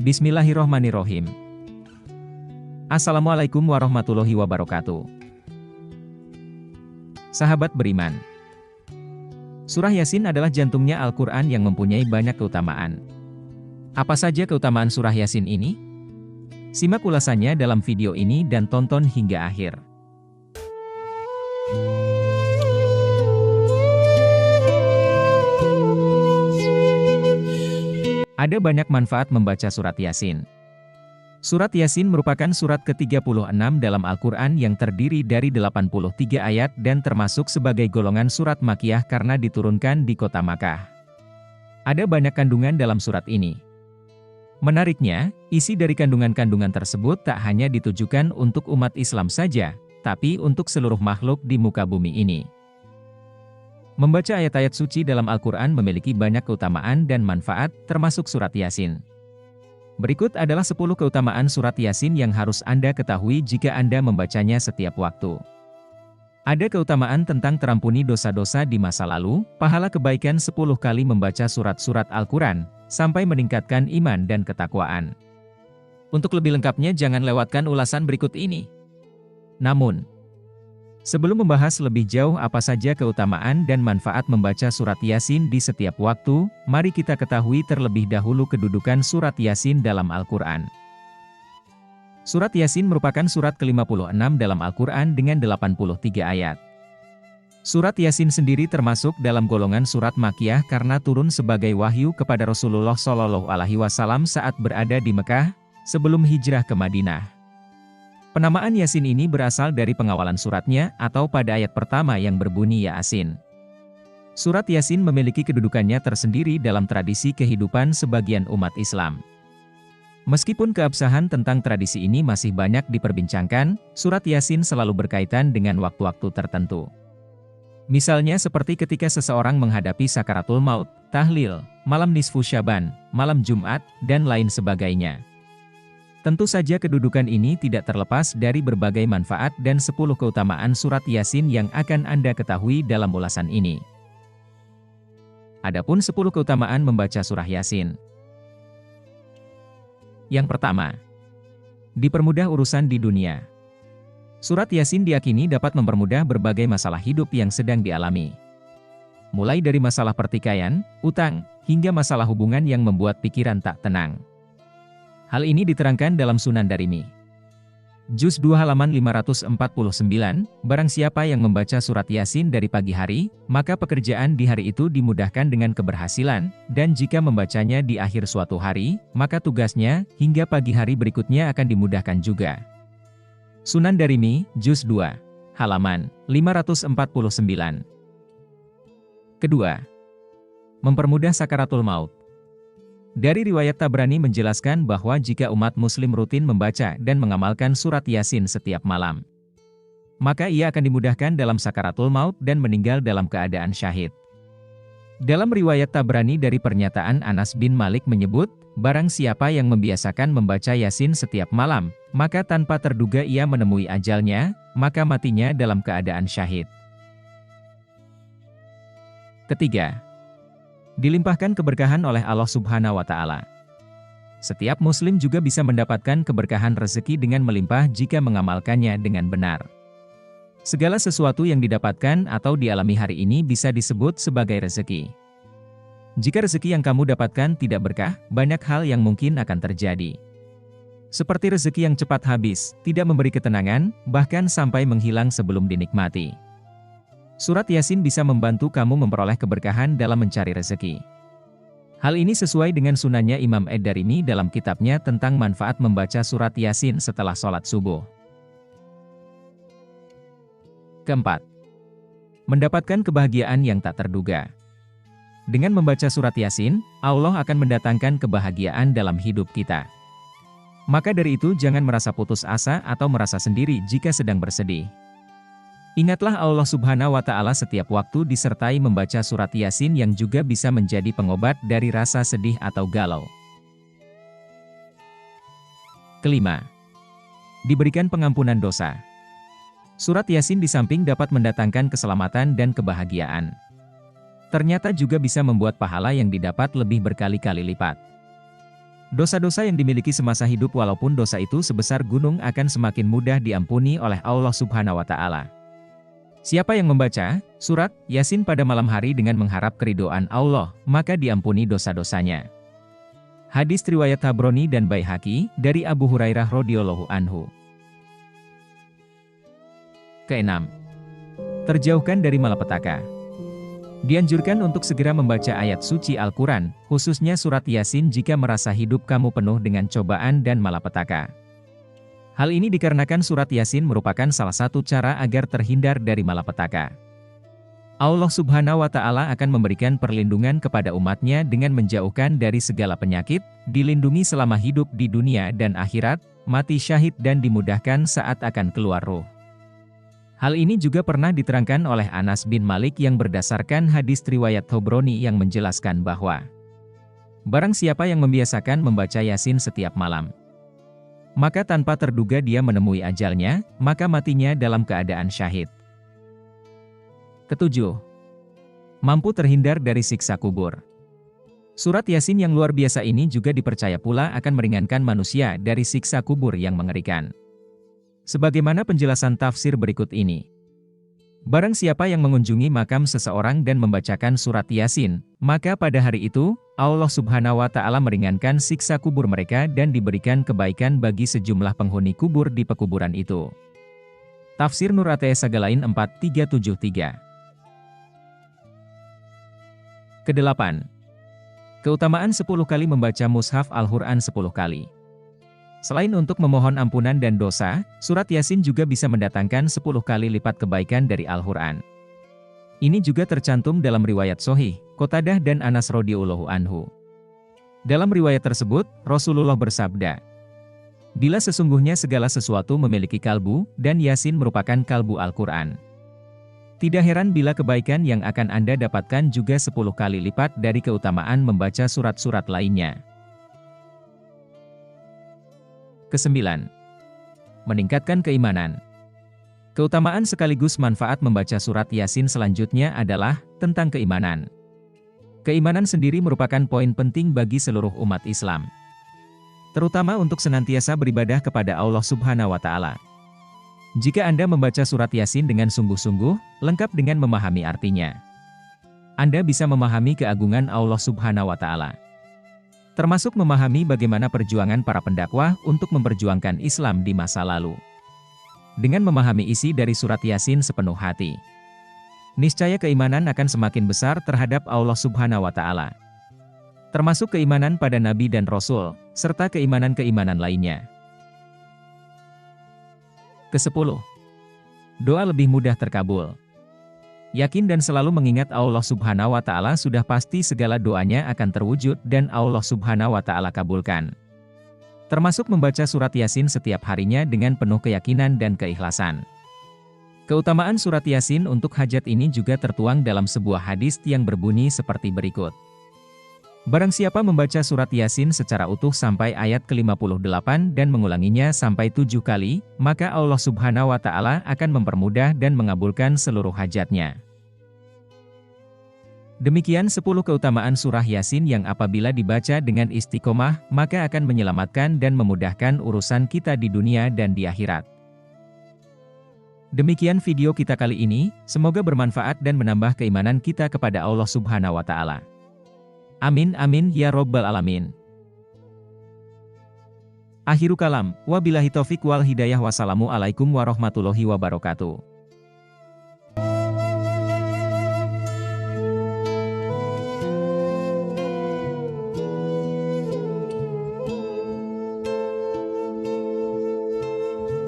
Bismillahirrohmanirrohim. Assalamualaikum warahmatullahi wabarakatuh. Sahabat beriman, Surah Yasin adalah jantungnya Al-Quran yang mempunyai banyak keutamaan. Apa saja keutamaan Surah Yasin ini? Simak ulasannya dalam video ini dan tonton hingga akhir. Ada banyak manfaat membaca surat Yasin. Surat Yasin merupakan surat ke-36 dalam Al-Quran yang terdiri dari 83 ayat dan termasuk sebagai golongan surat Makkiyah karena diturunkan di kota Makkah. Ada banyak kandungan dalam surat ini. Menariknya, isi dari kandungan-kandungan tersebut tak hanya ditujukan untuk umat Islam saja, tapi untuk seluruh makhluk di muka bumi ini. Membaca ayat-ayat suci dalam Al-Quran memiliki banyak keutamaan dan manfaat, termasuk surat Yasin. Berikut adalah 10 keutamaan surat Yasin yang harus Anda ketahui jika Anda membacanya setiap waktu. Ada keutamaan tentang terampuni dosa-dosa di masa lalu, pahala kebaikan 10 kali membaca surat-surat Al-Quran, sampai meningkatkan iman dan ketakwaan. Untuk lebih lengkapnya jangan lewatkan ulasan berikut ini. Namun, sebelum membahas lebih jauh apa saja keutamaan dan manfaat membaca surat Yasin di setiap waktu, mari kita ketahui terlebih dahulu kedudukan surat Yasin dalam Al-Quran. Surat Yasin merupakan surat ke-56 dalam Al-Quran dengan 83 ayat. Surat Yasin sendiri termasuk dalam golongan surat Makkiyah karena turun sebagai wahyu kepada Rasulullah SAW saat berada di Mekah, sebelum hijrah ke Madinah. Penamaan Yasin ini berasal dari pengawalan suratnya atau pada ayat pertama yang berbunyi Yasin. Surat Yasin memiliki kedudukannya tersendiri dalam tradisi kehidupan sebagian umat Islam. Meskipun keabsahan tentang tradisi ini masih banyak diperbincangkan, surat Yasin selalu berkaitan dengan waktu-waktu tertentu. Misalnya seperti ketika seseorang menghadapi sakaratul maut, tahlil, malam nisfu Syaban, malam Jumat, dan lain sebagainya. Tentu saja kedudukan ini tidak terlepas dari berbagai manfaat dan 10 keutamaan surat Yasin yang akan Anda ketahui dalam ulasan ini. Adapun 10 keutamaan membaca surah Yasin. Yang pertama, dipermudah urusan di dunia. Surat Yasin diyakini dapat mempermudah berbagai masalah hidup yang sedang dialami. Mulai dari masalah pertikaian, utang, hingga masalah hubungan yang membuat pikiran tak tenang. Hal ini diterangkan dalam Sunan Darimi. Juz 2 halaman 549, barang siapa yang membaca surat Yasin dari pagi hari, maka pekerjaan di hari itu dimudahkan dengan keberhasilan, dan jika membacanya di akhir suatu hari, maka tugasnya, hingga pagi hari berikutnya akan dimudahkan juga. Sunan Darimi, Juz 2, halaman 549. Kedua, mempermudah sakaratul maut. Dari riwayat Tabrani menjelaskan bahwa jika umat muslim rutin membaca dan mengamalkan surat Yasin setiap malam, maka ia akan dimudahkan dalam sakaratul maut dan meninggal dalam keadaan syahid. Dalam riwayat Tabrani dari pernyataan Anas bin Malik menyebut, barang siapa yang membiasakan membaca Yasin setiap malam, maka tanpa terduga ia menemui ajalnya, maka matinya dalam keadaan syahid. Ketiga, dilimpahkan keberkahan oleh Allah Subhanahu wa Ta'ala. Setiap muslim juga bisa mendapatkan keberkahan rezeki dengan melimpah jika mengamalkannya dengan benar. Segala sesuatu yang didapatkan atau dialami hari ini bisa disebut sebagai rezeki. Jika rezeki yang kamu dapatkan tidak berkah, banyak hal yang mungkin akan terjadi. Seperti rezeki yang cepat habis, tidak memberi ketenangan, bahkan sampai menghilang sebelum dinikmati. Surat Yasin bisa membantu kamu memperoleh keberkahan dalam mencari rezeki. Hal ini sesuai dengan sunannya Imam Ad-Darimi dalam kitabnya tentang manfaat membaca surat Yasin setelah sholat subuh. Keempat, mendapatkan kebahagiaan yang tak terduga. Dengan membaca surat Yasin, Allah akan mendatangkan kebahagiaan dalam hidup kita. Maka dari itu jangan merasa putus asa atau merasa sendiri jika sedang bersedih. Ingatlah Allah Subhanahu wa Ta'ala setiap waktu disertai membaca surat Yasin yang juga bisa menjadi pengobat dari rasa sedih atau galau. Kelima, diberikan pengampunan dosa. Surat Yasin di samping dapat mendatangkan keselamatan dan kebahagiaan, ternyata juga bisa membuat pahala yang didapat lebih berkali-kali lipat. Dosa-dosa yang dimiliki semasa hidup walaupun dosa itu sebesar gunung akan semakin mudah diampuni oleh Allah Subhanahu wa Ta'ala. Siapa yang membaca surat Yasin pada malam hari dengan mengharap keridhaan Allah, maka diampuni dosa-dosanya. Hadis riwayat Tabrani dan Baihaqi dari Abu Hurairah radhiyallahu anhu. Keenam, terjauhkan dari malapetaka. Dianjurkan untuk segera membaca ayat suci Al-Quran, khususnya surat Yasin jika merasa hidup kamu penuh dengan cobaan dan malapetaka. Hal ini dikarenakan surat Yasin merupakan salah satu cara agar terhindar dari malapetaka. Allah Subhanahu wa Ta'ala akan memberikan perlindungan kepada umatnya dengan menjauhkan dari segala penyakit, dilindungi selama hidup di dunia dan akhirat, mati syahid dan dimudahkan saat akan keluar ruh. Hal ini juga pernah diterangkan oleh Anas bin Malik yang berdasarkan hadis riwayat Tabrani yang menjelaskan bahwa barang siapa yang membiasakan membaca Yasin setiap malam, maka tanpa terduga dia menemui ajalnya, maka matinya dalam keadaan syahid. Ketujuh, mampu terhindar dari siksa kubur. Surat Yasin yang luar biasa ini juga dipercaya pula akan meringankan manusia dari siksa kubur yang mengerikan. Sebagaimana penjelasan tafsir berikut ini. Barang siapa yang mengunjungi makam seseorang dan membacakan surat Yasin, maka pada hari itu, Allah Subhanahu wa Ta'ala meringankan siksa kubur mereka dan diberikan kebaikan bagi sejumlah penghuni kubur di pekuburan itu. Tafsir Nur At-Ta'isa Sagalain 4373. Kedelapan, keutamaan 10 kali membaca mushaf Al-Quran 10 kali. Selain untuk memohon ampunan dan dosa, surat Yasin juga bisa mendatangkan 10 kali lipat kebaikan dari Al-Quran. Ini juga tercantum dalam riwayat Sahih, Qatadah dan Anas radhiyallahu anhu. Dalam riwayat tersebut, Rasulullah bersabda, "Bila sesungguhnya segala sesuatu memiliki kalbu, dan Yasin merupakan kalbu Al-Quran. Tidak heran bila kebaikan yang akan Anda dapatkan juga 10 kali lipat dari keutamaan membaca surat-surat lainnya." Kesembilan, meningkatkan keimanan. Keutamaan sekaligus manfaat membaca surat Yasin selanjutnya adalah tentang keimanan. Keimanan sendiri merupakan poin penting bagi seluruh umat Islam, terutama untuk senantiasa beribadah kepada Allah Subhanahu wa Ta'ala. Jika Anda membaca surat Yasin dengan sungguh-sungguh, lengkap dengan memahami artinya, Anda bisa memahami keagungan Allah Subhanahu wa Ta'ala, termasuk memahami bagaimana perjuangan para pendakwah untuk memperjuangkan Islam di masa lalu. Dengan memahami isi dari surat Yasin sepenuh hati, niscaya keimanan akan semakin besar terhadap Allah Subhanahu wa Ta'ala, termasuk keimanan pada Nabi dan Rasul, serta keimanan-keimanan lainnya. Kesepuluh, doa lebih mudah terkabul. Yakin dan selalu mengingat Allah Subhanahu wa Ta'ala sudah pasti segala doanya akan terwujud dan Allah Subhanahu wa Ta'ala kabulkan. Termasuk membaca surat Yasin setiap harinya dengan penuh keyakinan dan keikhlasan. Keutamaan surat Yasin untuk hajat ini juga tertuang dalam sebuah hadis yang berbunyi seperti berikut. Barang siapa membaca surat Yasin secara utuh sampai ayat ke-58 dan mengulanginya sampai 7 kali, maka Allah Subhanahu wa Ta'ala akan mempermudah dan mengabulkan seluruh hajatnya. Demikian 10 keutamaan surah Yasin yang apabila dibaca dengan istiqomah, maka akan menyelamatkan dan memudahkan urusan kita di dunia dan di akhirat. Demikian video kita kali ini, semoga bermanfaat dan menambah keimanan kita kepada Allah Subhanahu wa Ta'ala. Amin amin ya robbal alamin. Akhiru kalam, wabillahi taufik wal hidayah, wassalamualaikum warahmatullahi wabarakatuh.